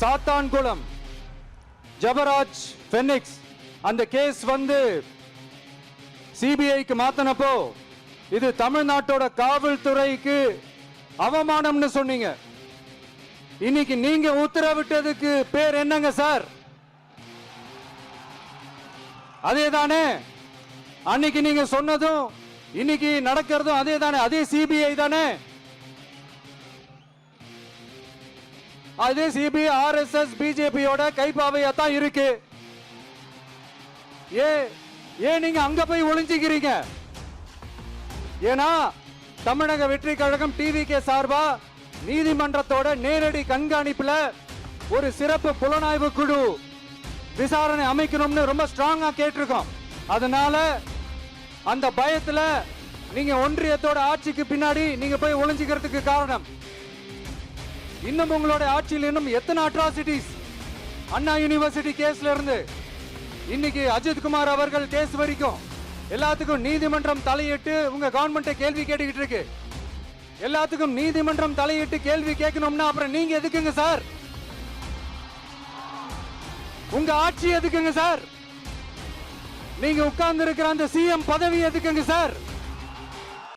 சாத்தான்குளம் ஜபராஜ் ஃபெனிக்ஸ் அந்த கேஸ் வந்து சிபிஐக்கு மாத்தினப்போ இது தமிழ்நாட்டோட காவல்துறைக்கு அவமானம்னு சொன்னீங்க. இன்னைக்கு நீங்க உத்தரவிட்டதுக்கு பேர் என்னங்க சார்? அதே தானே அன்னைக்கு நீங்க சொன்னதும் இன்னைக்கு நடக்கிறதும் அதே தானே? அதே சிபிஐ தானே? அதே சிபிஐ ஆர்எஸ்எஸ் பிஜேபியோட கைப்பாவையா தான் இருக்கு. ஏன் நீங்க அங்க போய் ஒளிஞ்சிக்கிறீங்க? ஏன்னா தமிழக வெற்றி கழகம் டிவிகே சார்பா நீதிமன்றத்தோட நேரடி கண்காணிப்புல ஒரு சிறப்பு புலனாய்வு குழு விசாரணை அமைக்கணும்னு ரொம்ப ஸ்ட்ராங்கா கேட்டிருக்கோம். அதனால அந்த பயத்துல நீங்க ஒன்றியத்தோட ஆட்சிக்கு பின்னாடி நீங்க போய் ஒளிஞ்சிக்கிறதுக்கு காரணம், இன்னும் உங்களோட ஆட்சியில் இன்னும் எத்தனை அட்ராசிட்டிஸ், அண்ணா யூனிவர்சிட்டி கேஸ்ல இருந்து இன்னைக்கு அஜித் குமார் அவர்கள் கேஸ் வரைக்கும் எல்லாத்துக்கும் நீதிமன்றம் தலையிட்டு உங்க கவர்மெண்ட் கேள்வி கேட்டுக்கிட்டு இருக்கு. எல்லாத்துக்கும் நீதிமன்றம் தலையிட்டு கேள்வி கேட்கணும்னா அப்புறம் நீங்க எதுக்குங்க சார்? உங்க ஆட்சி எதுக்குங்க சார்? நீங்க உட்கார்ந்து இருக்கிற அந்த சிஎம் பதவி எதுக்குங்க சார்?